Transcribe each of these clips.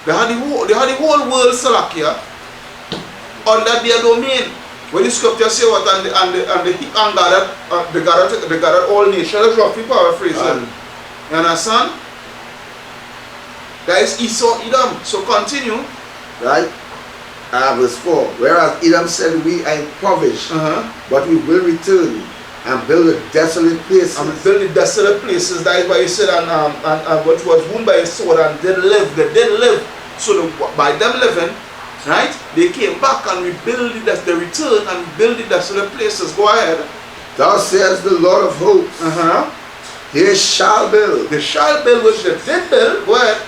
They had the whole world Salakia under their domain. When the scripture say what they gathered all nations, roughly paraphrasing. You understand? That is Esau, Edom. So continue. Right? Verse 4. Whereas Edom said, we are impoverished, but we will return and build the desolate places. And build the desolate places. That is why he said, and what was wounded by a sword and did live. They did live. So by them living, right, they came back and rebuilt it as they returned and built the desolate places. Go ahead. Thus says the Lord of hosts, they shall build. They shall build which they did build. Go ahead.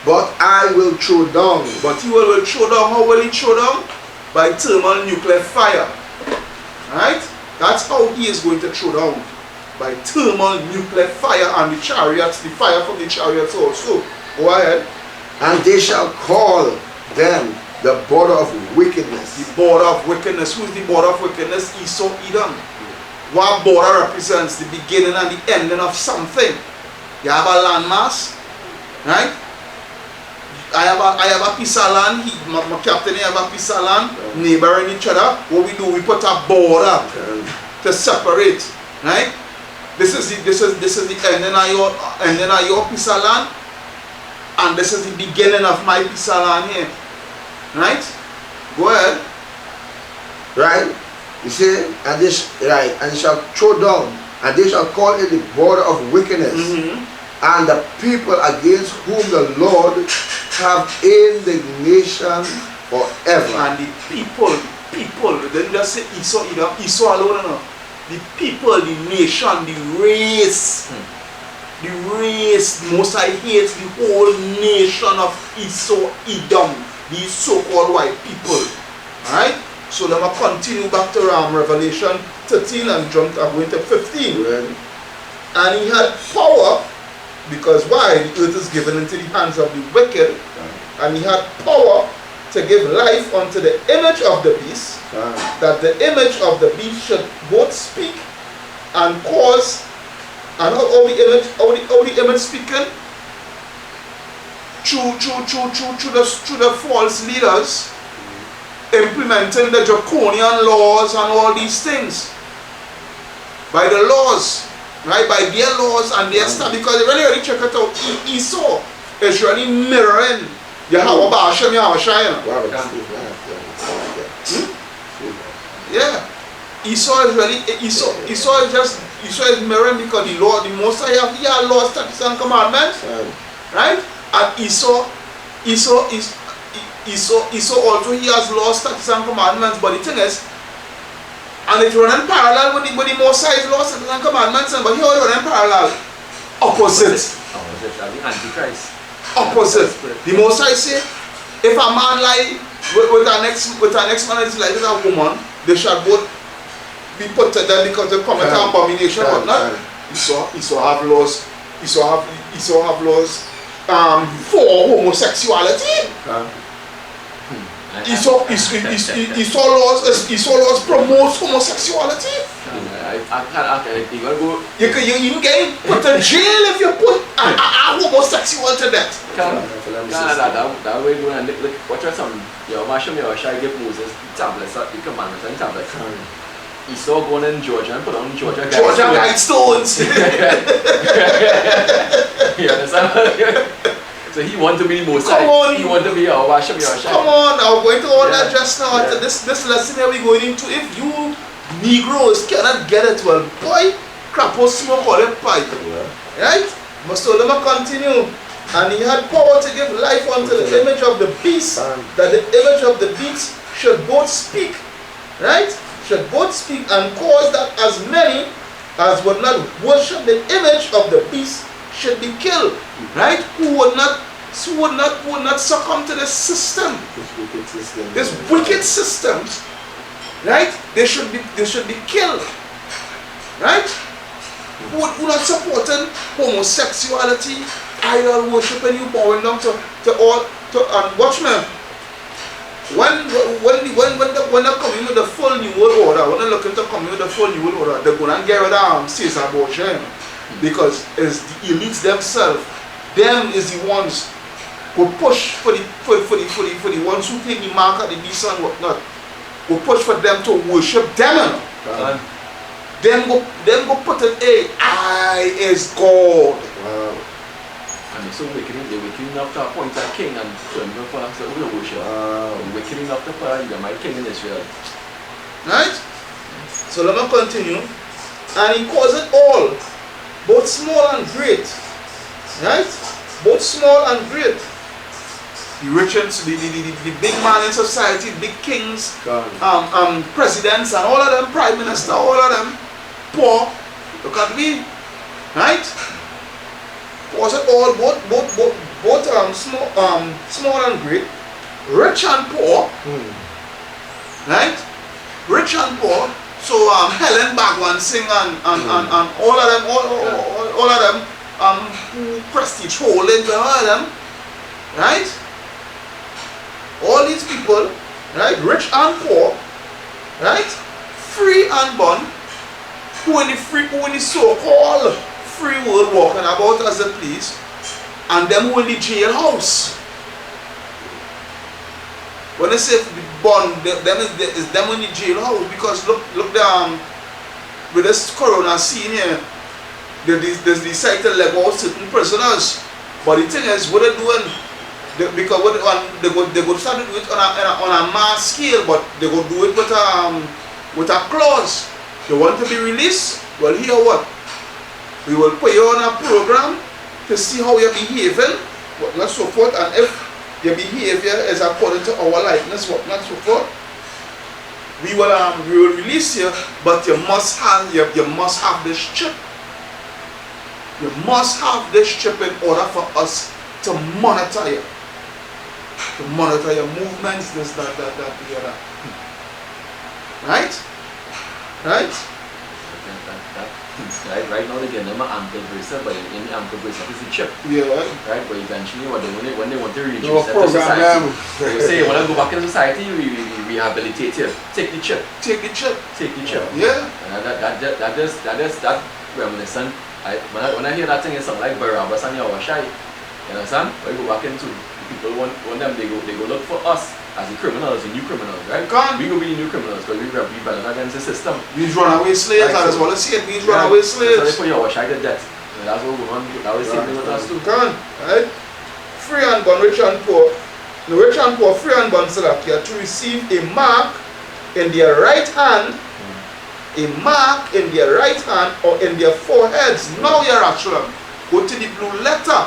But I will throw down. But he will throw down. How will he throw down? By thermal nuclear fire. Right? That's how he is going to throw down. By thermal nuclear fire and the chariots, the fire from the chariots also. Go ahead. And they shall call them the border of wickedness. The border of wickedness. Who is the border of wickedness? Esau, Edom. What border represents the beginning and the ending of something. You have a landmass, right? I have a piece of land. My captain have a piece of land, neighboring each other. What we do? We put a border to separate, right? This is the ending of your piece of land. And this is the beginning of my piece of land here. Right? Go ahead. Right? You see, and this right, and they shall throw down, and they shall call it the border of wickedness, and the people against whom the Lord have indignation forever. And the people, then just say Esau, Esau alone, no. The people, the nation, the race. The race, most I hate the whole nation of Esau, Edom, these so-called white people. Alright? So let me continue back to Revelation 13 and jump going to 15. Right. And he had power, because why? The earth is given into the hands of the wicked. And he had power to give life unto the image of the beast, that the image of the beast should both speak and cause. And how the image speaking? Through the false leaders implementing the draconian laws and all these things. By the laws, right? By their laws and their stuff. Because when you really check it out, Esau is really mirroring Yahweh Ba'ashem Yahushua. Yeah. Esau is really Esau is mirroring because the law, the Most High have here laws, statutes, and commandments, right? And Esau also he has laws, statutes, and commandments. But the thing is, and it's running parallel with the Most High's laws, statutes, and commandments. But here it's running parallel, opposite. Antichrist. Opposite. The Most High say, if a man lie with our next man is like with a woman, they shall both be put to them because they commit an abomination or not. Esau have laws. Esau have laws for homosexuality. Esau laws promotes homosexuality. You can get put to jail if you put a homosexual to death. That way you and look watch some your Masham your shy give Moses tablets the commandments and tablets. Esau going in Georgia and put on Georgia Guidestones. You understand? So he want to be Moses. He want to be our Masham your shy. Come on, now going to all that just now. This lesson that we're going into. If you Negroes cannot get it, well, boy, crap or smoke or a pipe. Right? Must all them continue. And he had power to give life unto the image of the beast, that the image of the beast should both speak, right? Should both speak and cause that as many as would not worship the image of the beast should be killed, right? Who would not succumb to this system, this wicked system, right? They should be killed, right? Who not supporting homosexuality, idol worshiping, you bowing down to and watch me. When they're coming with the full new world order, when they're looking to come with the full new world order, they're gonna get rid of Caesar Borgia, because it's the elites themselves. Them is the ones go push for the ones who take the mark of the beast and whatnot. Go push for them to worship them. Them go put it, hey, I is God. Wow. And so they're waking up to appoint a king and turn them for us to worship. Wow. Waking up to fire, you're my king in Israel. Right? So let me continue. And he calls it all, both small and great. Right? Both small and great. The rich and the big man in society, big kings, presidents and all of them, prime minister, all of them, poor. Look at me. Right? Was it all both small and great, rich and poor, right? Rich and poor. So Helen Bagwan sing and all of them who prestige holding all of them, right? All these people, right? Rich and poor, right? Free and bond, who in the so-called free world walking about as they please, and them who in the jailhouse. When I say bond, them is them in the jailhouse, because look with this corona scene here, there's decided to let out certain prisoners. But the thing is, what they're doing, because they go start to do it on a mass scale, but they go do it with a clause. You want to be released? Well, here what? We will put you on a program to see how you're behaving, whatnot so forth, and if your behavior is according to our likeness, whatnot so forth, we will release you, but you must have this chip. You must have this chip in order for us to monitor you. To monitor your movements, this, that, the other. Right? Right? Right now they get them an ankle bracelet, but in the ankle bracelet is a chip. Yeah. Right, but eventually when they want to reintroduce No them to society, program. they say you want to go back in society, we rehabilitate you. Take the chip. Take the chip. Take the chip. Yeah. And that reminiscent. When I hear that thing, it sounds like Barabbas and Yahushai. You understand? When you go back into people want them, they go look for us as the criminals, the new criminals, right? We go be the new criminals because we rebel against the system. These runaway slaves, right, that's what I said. These runaway slaves. So they put Yahushai to death. And that's what we're going to do. That was the same thing with us too. Right? Free and born, rich and poor. The rich and poor, free and born, Salakia, to receive a mark in their right hand, a mark in their right hand or in their foreheads. Now you're actually go to the blue letter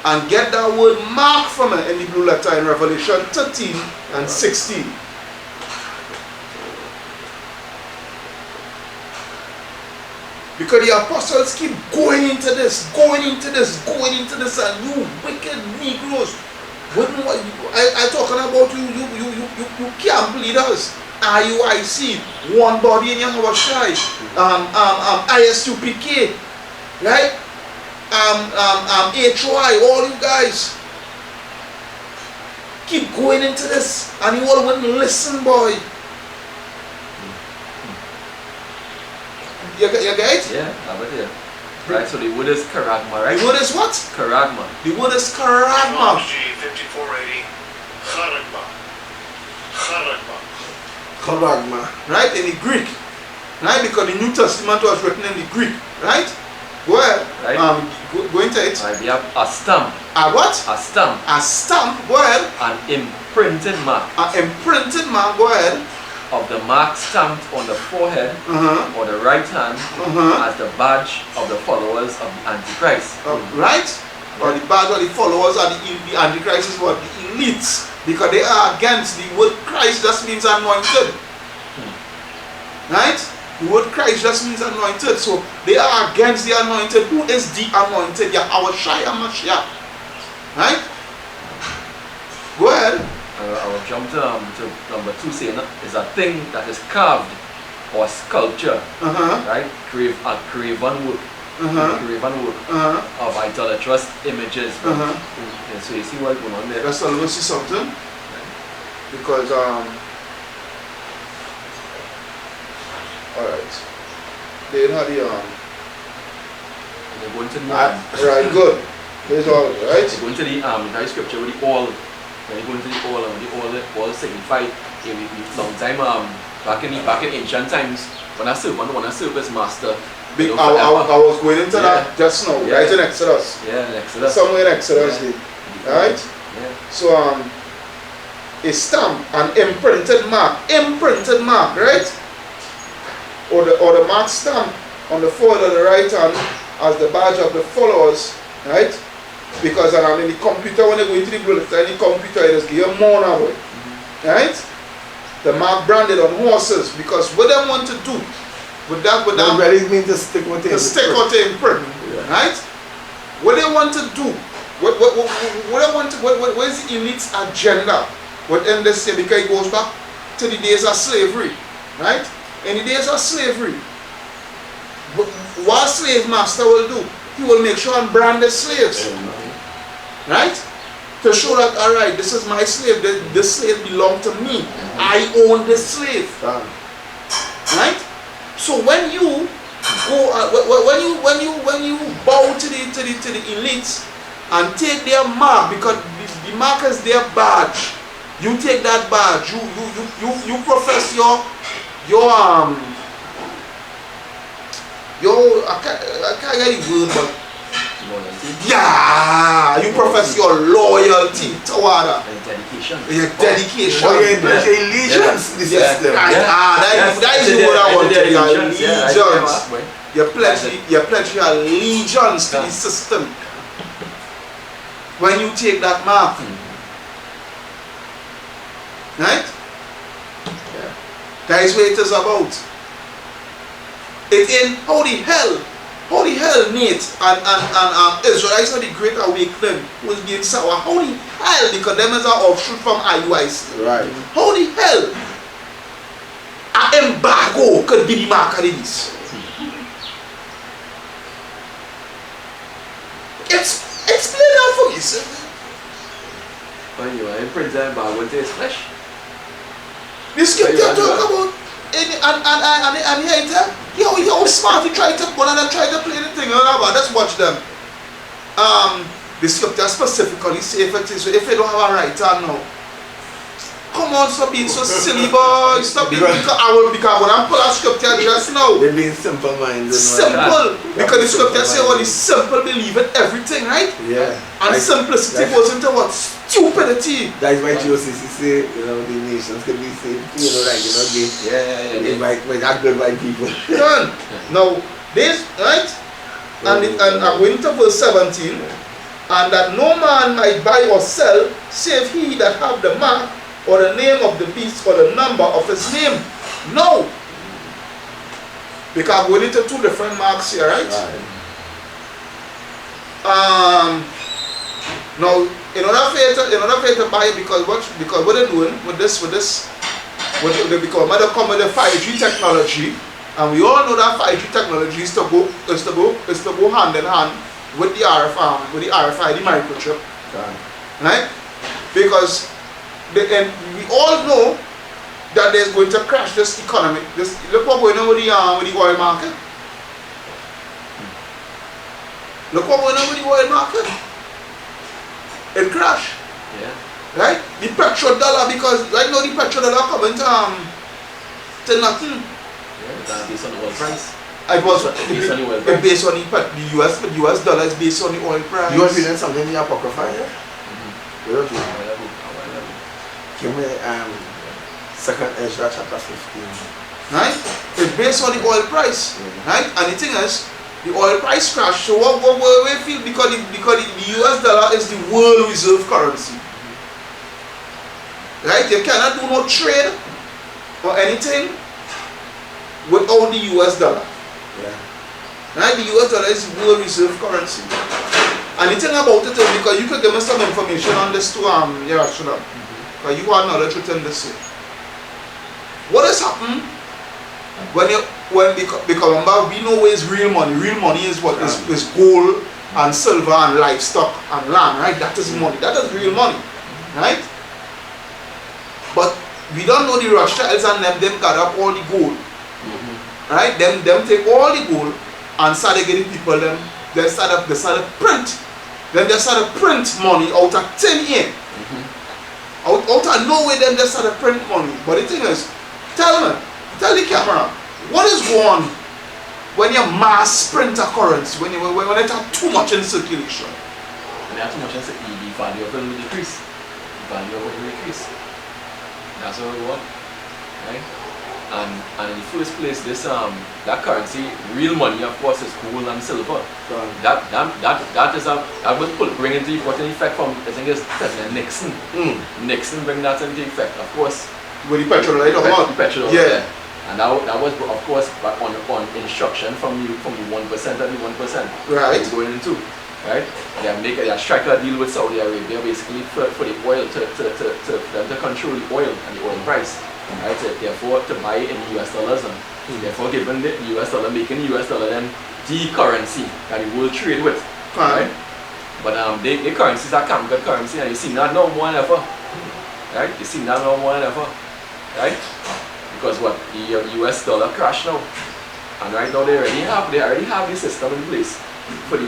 and get that word mark from it in the blue letter in Revelation 13 and 16. Because the apostles keep going into this, and you wicked Negroes. I talking about you camp leaders, IUIC, one body in your Yahushai, ISUPK, right? HY, all you guys keep going into this and you all wouldn't listen, boy. You get it? Yeah, I bet you. Right, so the word is karagma, right? The word is what? Karagma. The word is karagma. 5480. Charagma. Charagma. Karagma. Right, in the Greek. Right, because the New Testament was written in the Greek. Right? Go ahead. Right. Go into it. Right, we have a stamp. A what? A stamp. A stamp. Go ahead. An imprinted mark. An imprinted mark. Go ahead. Of the mark stamped on the forehead or the right hand as the badge of the followers of the Antichrist. Right? Or the badge of the followers of the Antichrist is what? The elites. Because they are against the word Christ, just means anointed. Right? The word Christ just means anointed. So they are against the anointed. Who is the anointed? Yahushai HaMashiach. Right? Go ahead. I will jump to number 2, saying is a thing that is carved or sculpture, right? A graven work, of idolatrous images. Okay, so you see what's going on there? Let's see something. Because alright. They had the They're going to know. right, good. It's all right. You go into the entire scripture with the all. When you go into the all, and the all signified long time back in ancient times when I serve his master. I was going into that just now, right in Exodus. Yeah, in Exodus. Somewhere in Exodus, right? Yeah. So a stamp, an imprinted mark, right? Or the mark stamp on the forehead of the right hand as the badge of the followers, right? Because in the computer, when you go into the bulletin, the computer it just give you more of it, right? The mark branded on horses, because what they want to do with that really mean to stick with it. to stick out the imprint, right? What they want to do, what is the elite's agenda within this year? Because it goes back to the days of slavery, right? In the days of slavery, what slave master will do? He will make sure and brand the slaves, right? To show that, all right, this is my slave. This slave belongs to me. I own this slave, right? So when you go, when you bow to the elites and take their mark, because the mark is their badge, you take that badge. You profess your I can't get the word, but yeah, you profess your loyalty toward that. Dedication. Your dedication. Oh, your allegiance to the system. That is what I want to be. Allegiance. You pledge your allegiance to the system. When you take that mark. Right? That is what it is about. It ain't holy hell, Nate and Israelites are the great awakening was being sour. Holy hell, because them is an offshoot from IUIC. Right. Holy hell, an embargo could be the mark of this. Explain that for me, sir. When you are in prison, embargo into his flesh. The scripture talk about and here it yo smart to try to go and try to play the thing. Let's watch them. The scripture specifically say if you don't have a right hand now. Come on, stop being so silly, boy. Stop being because when I pull out scripture just now. They're being simple minded. Simple. Because the scripture say what is simple believe in everything, right? Yeah. And simplicity goes into what? Stupidity. That is why GOCC say, the nations can be saved, they might not good by people. Done. Now, this, right? And I'm going to verse 17. And that no man might buy or sell, save he that have the mark, or the name of the beast, or the number of his name. No. Because we need two different marks here, right? Now, in order for you to buy it, because what they're doing with this, because they come with the 5G technology, and we all know that 5G technology is to go hand in hand with the RFID microchip, right? Because and we all know that there's going to crash this economy. Look what's going on with the oil market. Look what's going on with the oil market. It crashed. Yeah. Right? The petrodollar, because right now the petrodollar coming to nothing. Yeah, that's based on the oil price. It was Based on the oil price. based on the US dollar is based on the oil price. You are reading something in the Apocrypha, yeah? Where are you? Give me 2nd Ezra chapter 15. Right? It's based on the oil price. Right? And the thing is, the oil price crash. So what we feel because the US dollar is the world reserve currency. Right? You cannot do no trade or anything without the US dollar. Yeah. Right? The US dollar is the world reserve currency. And the thing about it is because you could give me some information on this to Yerushalayim. Because you have knowledge within this year. What has happened because remember, we know where is real money. Real money is what is gold and silver and livestock and land, right? That is money. That is real money, right? But we don't know the Rothschilds and them got up all the gold, right? Them take all the gold and started getting people they started print Then they started print money out of thin air. Out of nowhere, then they started print money. But the thing is, tell the camera, what is going on when you mass print a currency, when it have too much in circulation? When you have too much in circulation, the value of it will decrease. The value of it will decrease. That's what we want, right? And in the first place, this that currency, real money, of course, is gold and silver. That was bring into effect from, I think it's President Nixon. Nixon bring that into effect, of course. With the petrol, right? The petrol, yeah. And that was, of course, on instruction from the 1% and the 1%. Right. Going into, right? They strike a deal with Saudi Arabia basically for the oil to them to control the oil and the oil price. Right, so therefore to buy in US dollars, therefore given the US dollar, making the US dollar then the currency that the world trade with, right? But the currencies are good currency, and you see that no more than ever, right? You see that no more than ever, right? Because what the US dollar crash now, and right now they already have the system in place for the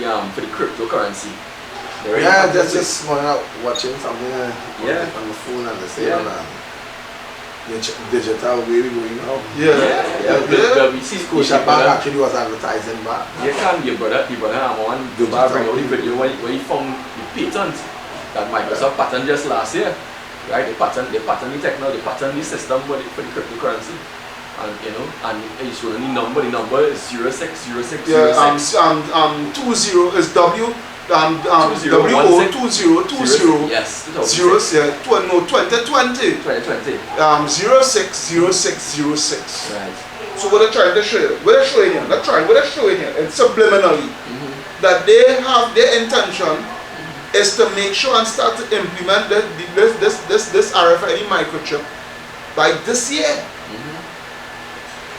cryptocurrency. Yeah, just watching something on the phone and they say digital way we going now. We see Scotia Bank actually was advertising back. You can give brother Amon Dubai bring out the video where he found the patent that Microsoft patent just last year. Right? They patent the technology, they patent the system for the cryptocurrency. And and it's showing the number is 060606. Yeah, 20 is W. WO2020. Yes. 2020. 060606. Right. So what they're trying to show you, what they're showing you, it's subliminally that they have their intention is to make sure and start to implement this RFID microchip by this year.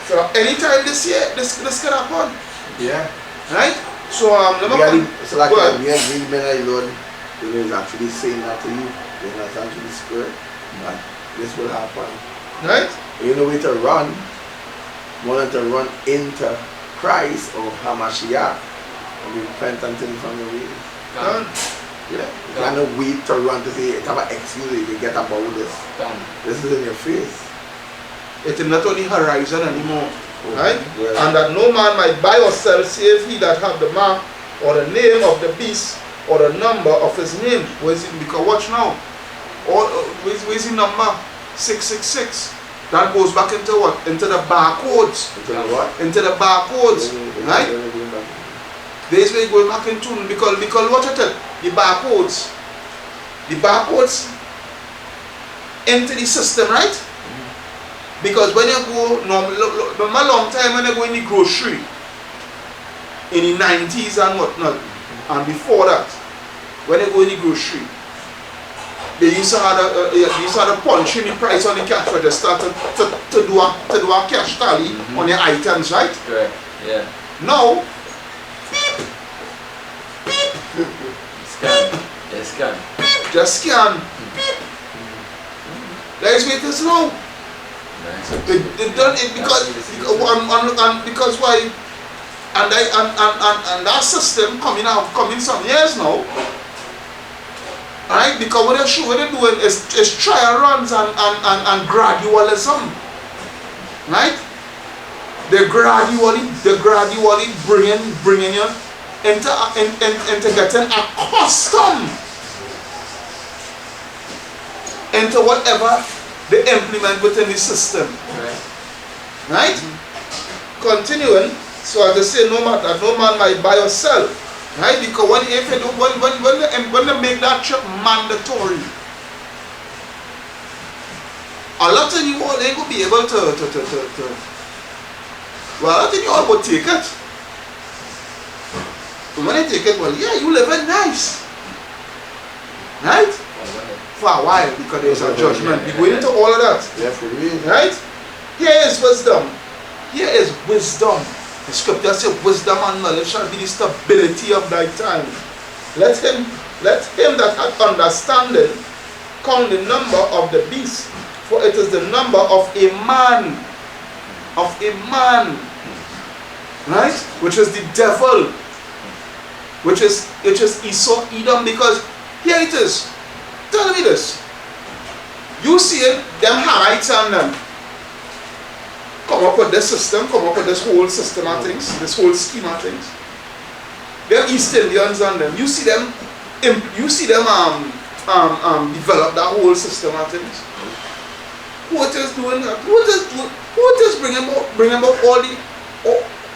So anytime this year, this can happen. Yeah. Right? So we agree Lord is actually saying that to you. You understand to the spirit that this will happen. Right? You know way to run. Want to run into Christ or Hamashiach and be repentant from your ways. Yeah. You cannot wait to run to say have an excuse if you get about this. This is in your face. It is not only horizon anymore. Right? Yeah. And that no man might buy or sell save he that have the mark or the name of the beast or the number of his name. Where is it? Because watch now. Where is the number? 666. That goes back into what? Into the barcodes. Into the what? Into the barcodes. Right? This way going back into because what I tell the barcodes into the system, right? Because when you go, a long time when you go in the grocery, in the 90s and whatnot, and before that, when you go in the grocery, they used to have a punch in the price on the cash register to do a cash tally on your items, right? Right. Yeah. Now, beep, beep, scan, scan, beep, just scan, beep. That's what it is now. They done it because why? And that system coming some years now. Right? Because what they're doing is trial runs and gradualism. Right? They gradually bringing you into getting accustomed into whatever they implement within the system. Right? Continuing, so as they say, no man might buy or sell. Right? Because when they make that trip mandatory, a lot of you all ain't gonna be able to well, a lot of you all will take it. But when they take it, well, yeah, you live in nice. Right? For a while, because there's a judgment. We go into all of that. Yeah, for real. Right? Here is wisdom. Here is wisdom. The scripture says wisdom and knowledge shall be the stability of thy time. Let him that hath understanding count the number of the beast, for it is the number of a man. Of a man. Right? Which is the devil. which is Esau, Edom, because here it is. Tell me this. You see it, them Hamites and them come up with this system, come up with this whole system of things, this whole scheme of things. Them East Indians and them, you see them develop that whole system of things. What is doing that? What is bringing about all the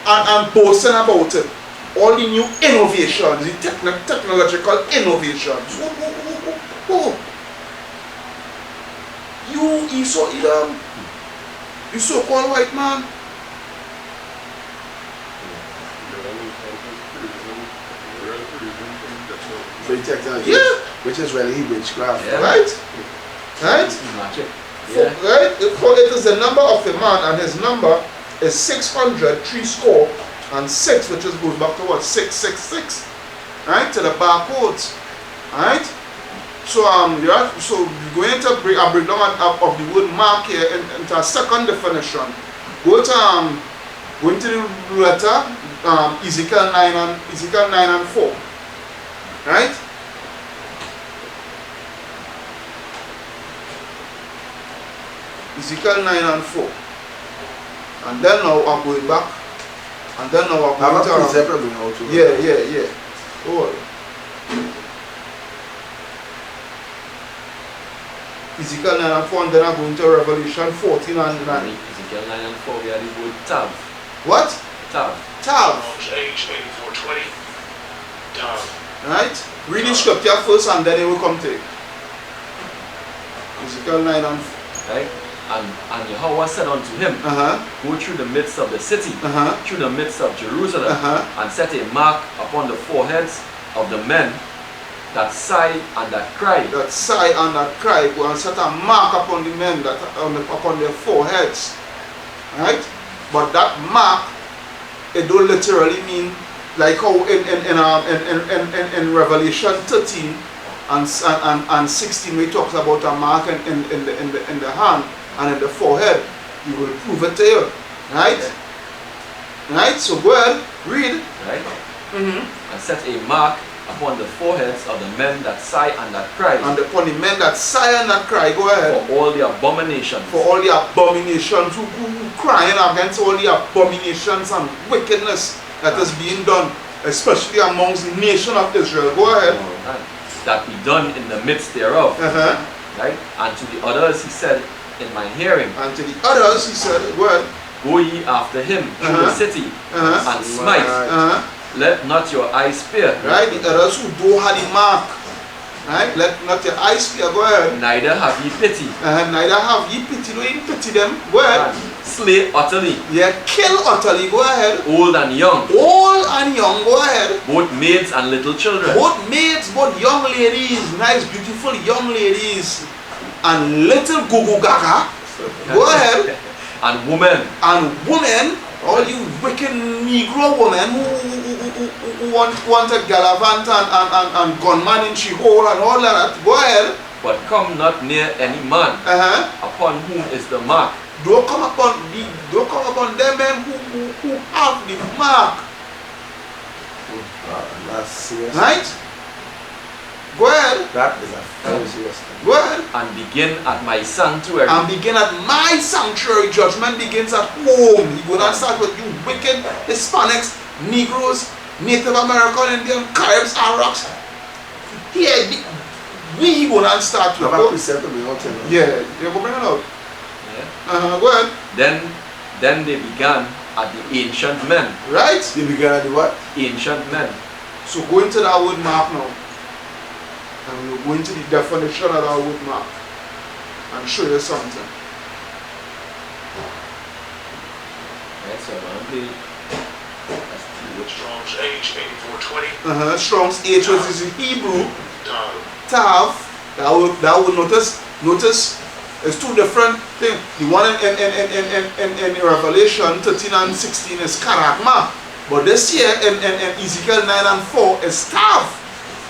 and boasting about it? All the new innovations, the technological innovations. Who? You Esau Edom, you so-called white man. Yeah. Which is really witchcraft. Yeah. Right? Right? Magic. For, right? For it is the number of a man, and his number is 600, 6, which is goes back to what? 666. Right? To the barcodes. Right? So so we're going to bring a breakdown of the word mark here into a second definition. Go into the letter Ezekiel 9 and 4. Right? Ezekiel 9 and 4. And then now I'm going back. And then now I'm going to yeah. Oh. Ezekiel 9 and 4, and then I'm going to Revelation 14 and 9. Ezekiel 9 and 4, we are the word Tav. What? Tav. Strong's H 8420. Tav. Right? Read the scripture first and then it will come to it. Ezekiel 9 and 4. Right? And Yahweh said unto him, go through the midst of the city, through the midst of Jerusalem, and set a mark upon the foreheads of the men that sigh and that cry. That sigh and that cry. Go and set a mark upon the men that upon their foreheads. Right? But that mark, it don't literally mean like how in Revelation 13 and 16 we talks about a mark in the hand and in the forehead. He will prove it to you. Right? Okay. Right? So go ahead, read. Right? And set a mark upon the foreheads of the men that sigh and that cry. And upon the men that sigh and that cry. Go ahead. For all the abominations. For all the abominations. Who crying against all the abominations and wickedness that is being done, especially amongst the nation of Israel. Go ahead. That be done in the midst thereof. Right? And to the others he said in my hearing. And to the others he said, well, go ye after him through the city and smite. Let not your eyes fear. Right? The others who don't have the mark. Right? Let not your eyes fear. Go ahead. Neither have ye pity. Neither have ye pity. Don't even pity them. Go ahead. Slay utterly. Yeah, kill utterly. Go ahead. Old and young. Old and young. Go ahead. Both maids and little children. Both maids, both young ladies, nice, beautiful young ladies, and little gugu gaga. Go ahead. And women. And women. All you wicked Negro women who want a gallivant and gunman in she-hole and all that. Go ahead. But come not near any man upon whom is the mark. Don't come upon them men who have the mark. That's serious. Right? Go ahead. That is a very serious thing. Go ahead. And begin at my sanctuary. And begin at my sanctuary. Judgment begins at home. You go and start with you wicked Hispanics, Negroes, Native American, Indian, Caribs, Arabs. Here, we go and start with. Yeah, you go bring it out. Yeah. Go ahead. Then they began at the ancient men. Right? They began at the what? Ancient men. So go into that word mark now. And we'll go into the definition of that word mark and show you something. Right, so I'm going to Strong's H 8420. Strong's H, which is in Hebrew. Tav. That would notice it's two different things. The one in Revelation 13 and 16 is karagma. But this here in Ezekiel 9 and 4 is Tav.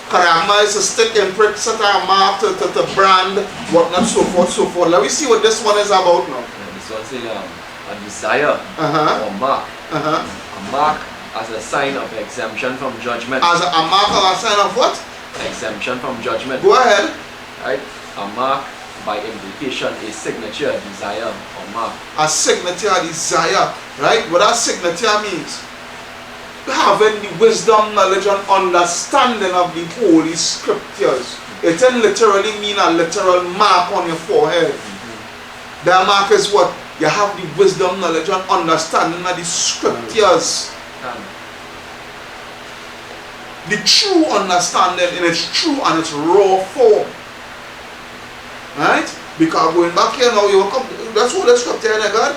Karagma is a stick imprint, set a mark to brand, whatnot, so forth. Let me see what this one is about now. This one's a desire or mark. A mark as a sign of exemption from judgment. As a mark or a sign of what? Exemption from judgment. Go ahead. Right? A mark by implication, a signature, a desire, or mark. A signature, a desire. Right? What that signature means? Having the wisdom, knowledge, and understanding of the Holy Scriptures. It doesn't literally mean a literal mark on your forehead. That mark is what? You have the wisdom, knowledge, and understanding of the Scriptures. The true understanding in its true and its raw form. Right? Because going back here now, you will come. That's what the Scripture is, God.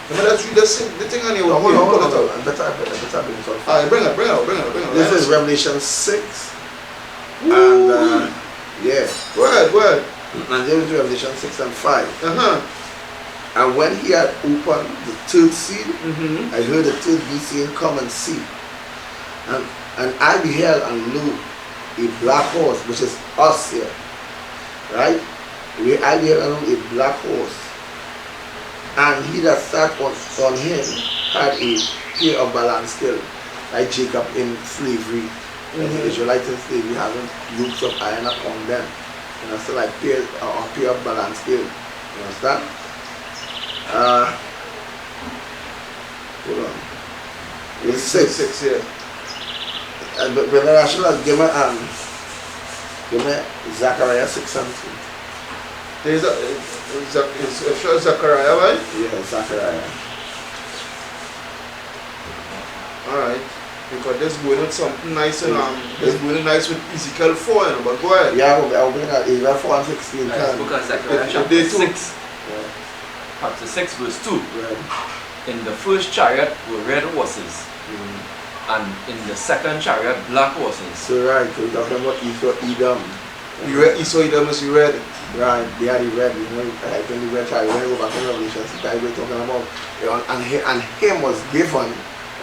Let's read the thing on you. Hold on. Better bring it out. Alright, bring it. This is Revelation 6. And yeah. Go ahead. And there is Revelation 6 and 5. And when he had opened the third seal, I heard the third beast saying, "Come and see." And I beheld, and lo, a black horse, which is us here. Right? I beheld, and lo, a black horse. And he that sat on him had a pair of balance scales, like Jacob in slavery. And the Israelites in slavery having yokes of iron upon them. You know, so like a pair of balance scales. You understand? Hold on. It's 6. Yeah. But when I should have given Zechariah 6 and 2. There's Zechariah, right? Yeah, Zechariah. Alright. Because this going with something nice and this going nice with Ezekiel 4, you know, but go ahead. Yeah, I'll bring that Ezekiel 4 and 16. Because Zechariah chapter 6. Chapter 6 verse 2. Right. In the first chariot were red horses. And in the second chariot black horses. So right, so we're talking about Edom. Esau Edom is red. Right, they are the red, you know, like when the red chariot, when we go back in Revelation, we're talking about, and him was given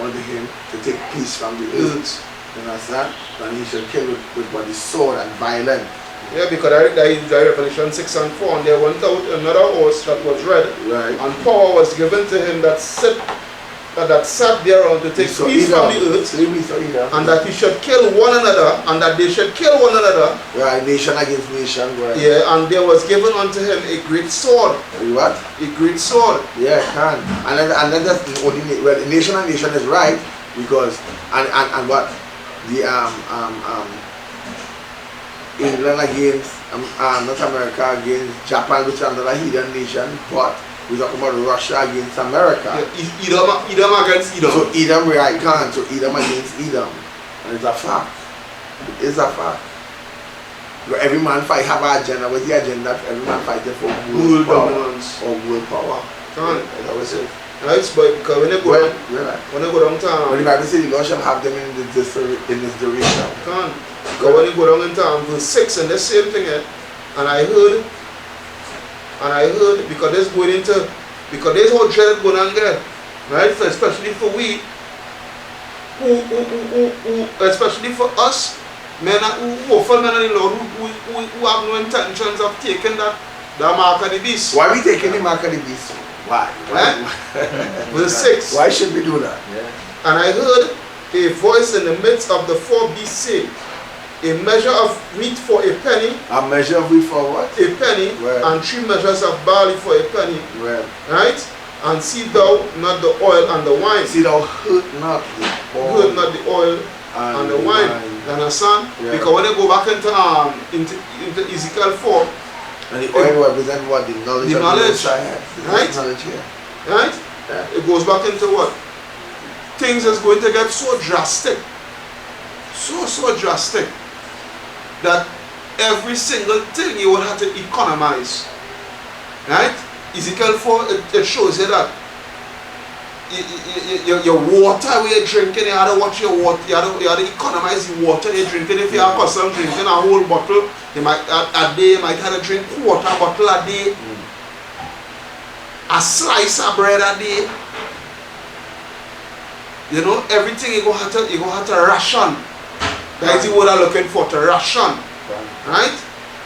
unto him to take peace from the earth. You understand? And he should kill with body sword and violence. Yeah, because that is Revelation 6 and 4, and there went out another horse that was red. Right. And power was given to him that sat thereon to take peace from the earth, and that he should kill one another, and that they should kill one another. Right, nation against nation. Right. Yeah, and there was given unto him a great sword. What? A great sword. Yeah, can. And then that's the only well, nation and nation is right because and what the England against North America against Japan, which is another hidden nation, but we're talking about Russia against America. Yeah, Edom against Edom. So Edom right can. So Edom against Edom. And it's a fact. It is a fact. But every man fight have an agenda. What's the agenda? Every man fighting for world dominance or world power. Can. That's how we say. Right, but because when they go downtown, when the Bible says the Lord shall have them in this direction. Can. Because when you go down in town, verse 6 and the same thing, and I heard because there's going into, because there's how dreaded going on there, right? Especially for we, who especially for us, men who follow men of the Lord, who have no intentions of taking that mark of the beast. Why are we taking the mark of the beast? Why? Verse 6. Why should we do that? Yeah. And I heard a voice in the midst of the four beasts say, a measure of wheat for a penny. A measure of wheat for what? A penny. Well. And 3 measures of barley for a penny. Well. Right? And see thou not the oil and the wine. See thou hurt not the oil. Hurt not the oil and the wine. You understand? Yeah. Because when they go back into Ezekiel 4, and the oil represents what? The knowledge the of knowledge. the Most High. Right? Knowledge here. Right? Yeah. It goes back into what? Things is going to get so drastic. So drastic. That every single thing you will have to economize. Right? Ezekiel 4, it shows you that your water where you're drinking, you have to watch your water, you have to economize the water you're drinking. If you are custom drinking a whole bottle, you might a day you might have to drink quarter bottle a day. A slice of bread a day. You know, everything you go have to ration. That is the word I'm looking for, to ration. Right?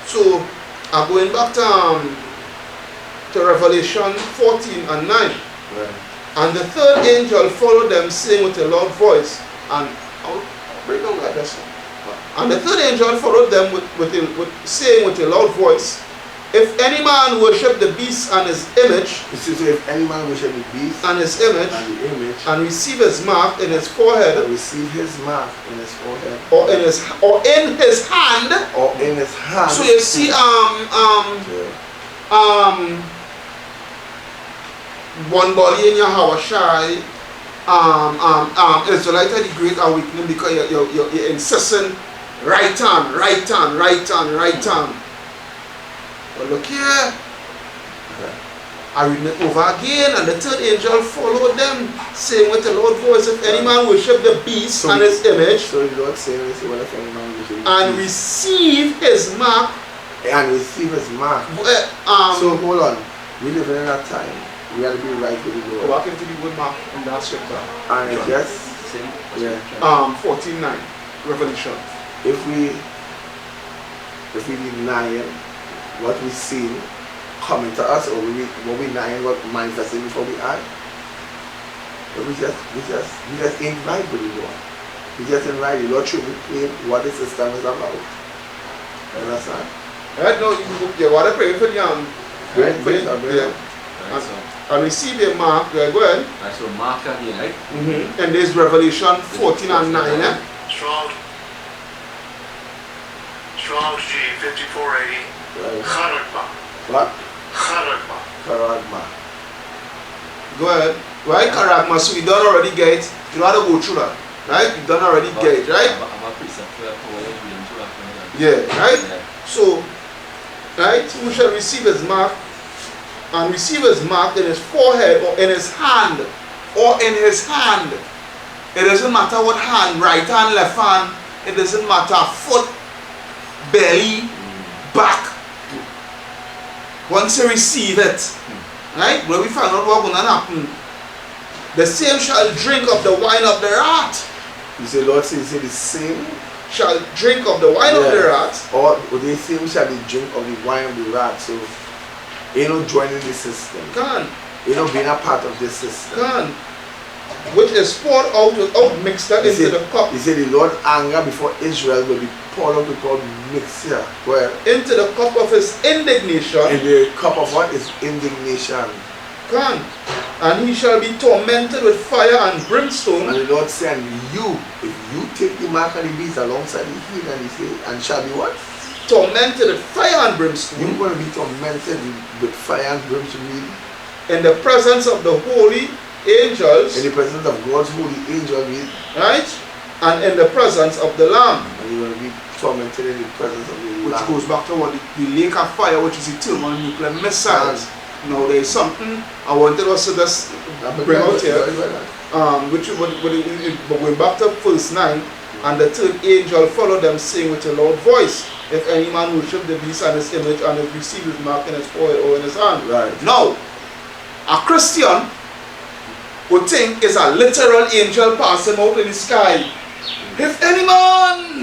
So I'm going back to Revelation 14 and 9. Right. And the third angel followed them, saying with a loud voice, And I'll break down that just now. And the third angel followed them saying with a loud voice, if any man worship the beast and his image, if any man worship the beast and his image, and receive his mark in his forehead, and receive his mark in his forehead, or in his hand, So you see, one body in your Hawashai, Israelite the Great Awakening, because you're insisting right hand. But look here, I read it over again, and the third angel followed them, saying with a loud voice, if any man worship the beast and his image, so the Lord saying, if any man worship and receive his mark, so hold on, we live in that time. We have to be right with the Lord. Go back into the good mark in that scripture. And yes, 14:9, Revelation. If we deny what we see coming to us, or what we deny what manifesting before we act, but we just ain't right with the Lord. We just ain't right. The Lord should explain what the system is about. You understand? Right now, you want to pray for them. And receive a mark. Go ahead. That's a marker here, right? And there's Revelation 14 and 9. Strong's G 5480. Charagma. What? Charagma. Go ahead. Right, Karagma. So you don't already get it. You don't have to go through that. Right? You don't already get it, right? Yeah, right? So, right, who shall receive his mark, and receive his mark in his forehead, or in his hand, It doesn't matter what hand, right hand, left hand. It doesn't matter, foot, belly, back. Once you receive it, right, when we find out what's going to happen, the same shall drink of the wine of the wrath. You say, Lord, say the same shall drink of the wine of the wrath. Or the same shall be drink of the wine of the wrath. So, you know, joining the system. You know, being a part of this system. Which is poured out without mixture into the cup. He said the Lord's anger before Israel will be poured out without mixture. Where? Into the cup of his indignation. In the cup of what is indignation. And he shall be tormented with fire and brimstone. And the Lord said, if you take the mark of the beast alongside the heathen, and he said, and shall be what? Tormented with fire and brimstone. You're going to be tormented with fire and brimstone. In the presence of the holy angels. In the presence of God's holy angel. Right? And in the presence of the Lamb. And you're going to be tormented in the presence of the Lamb. Which goes back to what the lake of fire, which is the thermonuclear missiles. Now there is something I wanted us to just bring out here. But going back to verse 9, and the third angel followed them, saying with a loud voice, if any man worship the beast and his image, and has received his mark in his forehead or in his hand. Right. Now, a Christian would think it's a literal angel passing out in the sky. If any man